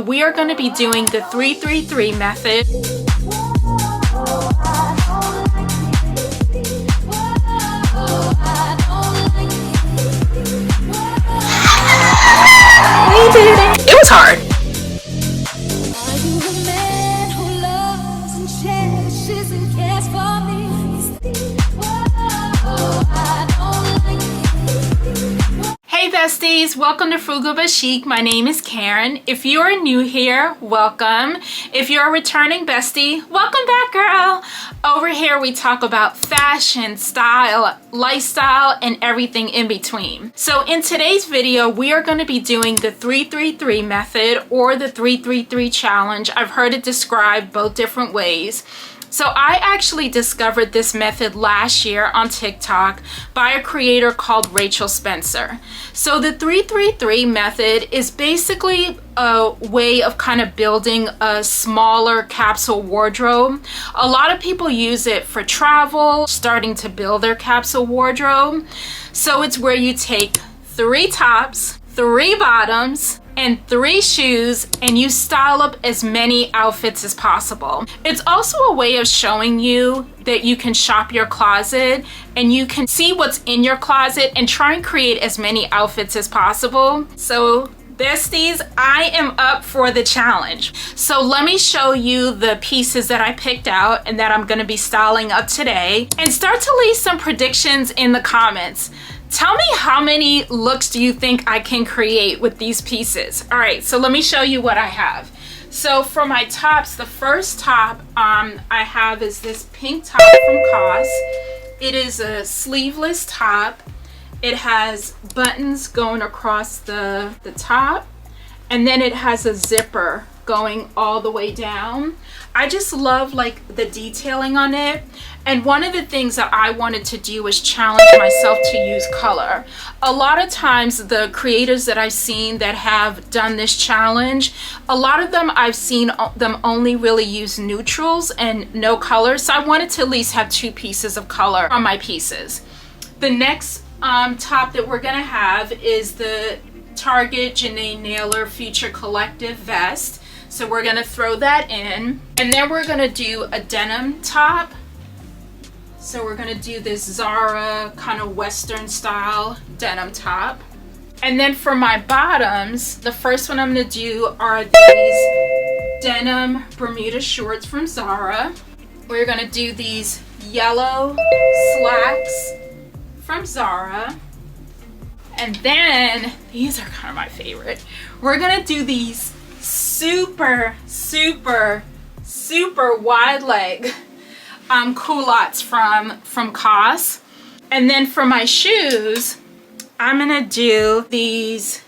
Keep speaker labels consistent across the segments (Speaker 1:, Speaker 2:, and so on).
Speaker 1: We are going to be doing the 3-3-3 method. We did it! It was hard. Hey besties, welcome to Frugal but Chic. My name is Karen. If you are new here, welcome. If you're a returning bestie, welcome back, girl. Over here we talk about fashion, style, lifestyle, and everything in between. So in today's video, we are going to be doing the 3-3-3 method or the 3-3-3 challenge. I've heard it described both different ways. So I actually discovered this method last year on TikTok by a creator called Rachel Spencer. So the 3-3-3 method is basically a way of kind of building a smaller capsule wardrobe. A lot of people use it for travel, starting to build their capsule wardrobe. So it's where you take 3 tops, 3 bottoms, and 3 shoes, and you style up as many outfits as possible. It's also a way of showing you that you can shop your closet and you can see what's in your closet and try and create as many outfits as possible. So besties, I am up for the challenge. So let me show you the pieces that I picked out and that I'm gonna be styling up today, and start to leave some predictions in the comments. Tell me how many looks do you think I can create with these pieces? All right, so let me show you what I have. So for my tops, the first top I have is this pink top from COS. It is a sleeveless top. It has buttons going across the top, and then it has a zipper going all the way down. I just love like the detailing on it. And one of the things that I wanted to do was challenge myself to use color. A lot of times the creators that I've seen that have done this challenge, a lot of them I've seen them only really use neutrals and no color. So I wanted to at least have 2 pieces of color on my pieces. The next top that we're gonna have is the Target Janae Naylor Future Collective vest. So we're gonna throw that in. And then we're gonna do a denim top. So we're gonna do this Zara kind of Western style denim top. And then for my bottoms, the first one I'm gonna do are these denim Bermuda shorts from Zara. We're gonna do these yellow slacks from Zara. And then, these are kind of my favorite. We're gonna do these super wide leg culottes from COS. And then for my shoes, I'm gonna do these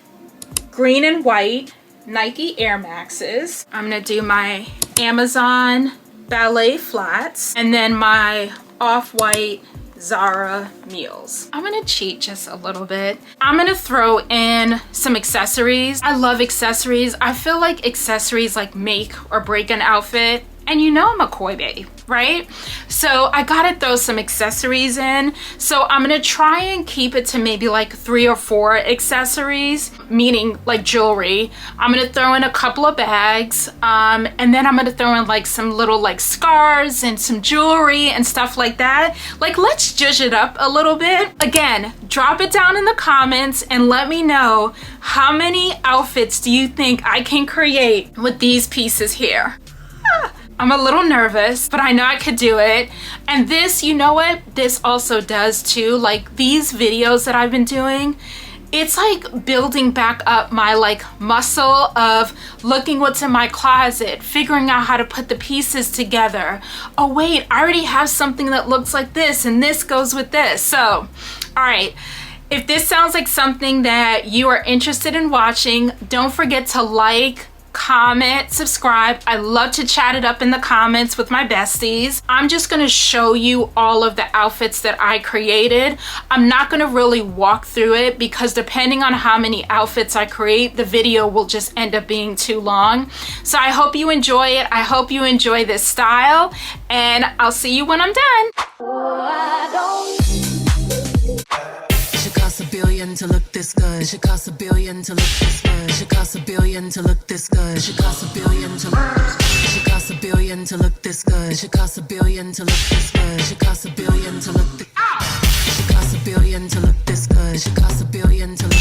Speaker 1: green and white Nike Air Maxes. I'm gonna do my Amazon ballet flats, and then my off-white Zara mules. I'm gonna cheat just a little bit. I'm gonna throw in some accessories. I love accessories. I feel like accessories like make or break an outfit. And you know I'm a coy babe, right? So I gotta throw some accessories in. So I'm gonna try and keep it to maybe like 3 or 4 accessories, meaning like jewelry. I'm gonna throw in a couple of bags, and then I'm gonna throw in like some little like scarves and some jewelry and stuff like that. Like, let's zhuzh it up a little bit. Again, drop it down in the comments and let me know how many outfits do you think I can create with these pieces here. I'm a little nervous, but I know I could do it. And this, you know what? This also does too. Like these videos that I've been doing, it's like building back up my like muscle of looking what's in my closet, figuring out how to put the pieces together. Oh wait, I already have something that looks like this and this goes with this. So, all right. If this sounds like something that you are interested in watching, don't forget to like, comment, subscribe. I love to chat it up in the comments with my besties. I'm just gonna show you all of the outfits that I created. I'm not gonna really walk through it because depending on how many outfits I create, the video will just end up being too long. So I hope you enjoy it. I hope you enjoy this style, and I'll see you when I'm done.
Speaker 2: Should cost $1 billion. to look this good. Should cost $1 billion to look this good. Should cost $1 billion to look this good. Should cost $1 billion to look. Should cost $1 billion to look this good. Should cost $1 billion to look this good. Should cost $1 billion to look this. Should cost $1 billion to look this good. Should cost $1 billion to look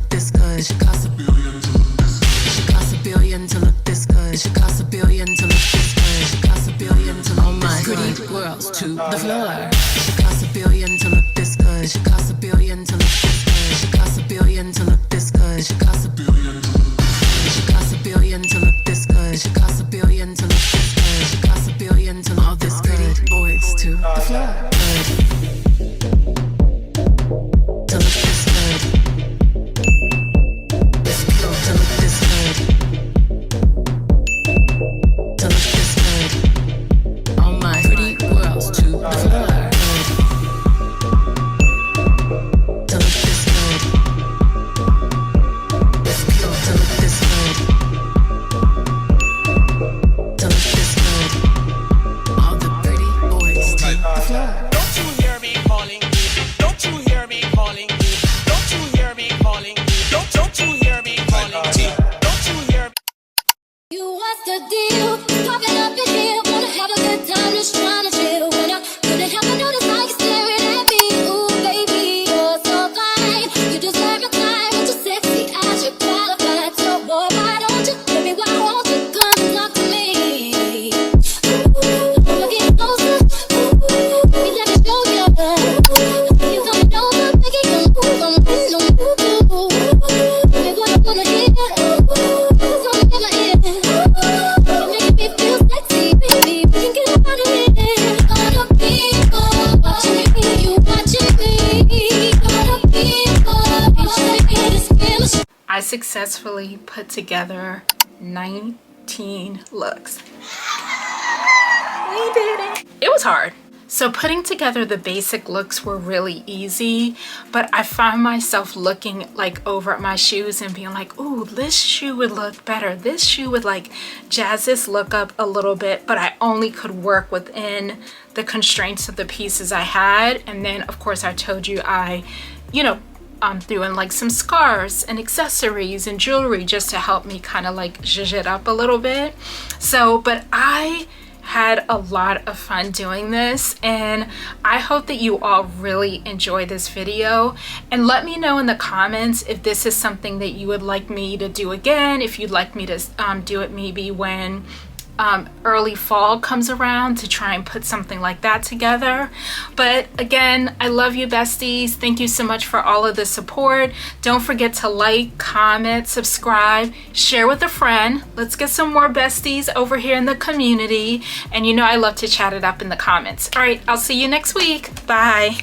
Speaker 2: this good. Should cost $1 billion to look this good. Should cost $1 billion to look this good. Should cost $1 billion to look this good. Should cost $1 billion to look this good. Should cost $1 billion to look this good. Pretty girls to the floor. Should cost $1 billion to look this good. Should cost $1 billion to look this good. Should cost $1 billion to look this good. Should cost $1 billion to look this good. Should cost $1 billion to look this good. Should cost $1 billion to look this good. Should cost $1 billion to look this good. Pretty boys to the floor. To look this good. It's pure to look this good. To look this good. All my pretty girls to the floor. To look this good. It's pure to look this good. To look this good. All the pretty boys to the floor.
Speaker 3: Don't you hear me calling you? Don't you hear me calling you? Don't you hear me calling you? Don't you hear me calling you? Don't you hear me?
Speaker 4: You what's the deal? Popping up in here, wanna have a good time, just trying to chill. When I couldn't help but notice how you're staring at me. Ooh, baby, you're so fine. You deserve your time, but you're sexy as you're qualified. So boy, why don't you, baby, why won't you come and talk to me? Ooh, we're getting closer. Ooh, baby, let me show you. You coming over, making you move, I'm waiting on you too. Baby, what I wanna hear.
Speaker 1: I successfully put together 19 looks. We did it. It was hard. So putting together the basic looks were really easy, but I found myself looking like over at my shoes and being like, ooh, this shoe would look better. This shoe would like jazz this look up a little bit, but I only could work within the constraints of the pieces I had. And then of course I told you threw in like some scarves and accessories and jewelry just to help me kind of like zhuzh it up a little bit. So, but I had a lot of fun doing this, and I hope that you all really enjoy this video, and let me know in the comments if this is something that you would like me to do again, if you'd like me to do it maybe when early fall comes around, to try and put something like that together. But again, I love you, besties. Thank you so much for all of the support. Don't forget to like, comment, subscribe, share with a friend. Let's get some more besties over here in the community, and you know I love to chat it up in the comments. All right, I'll see you next week. Bye.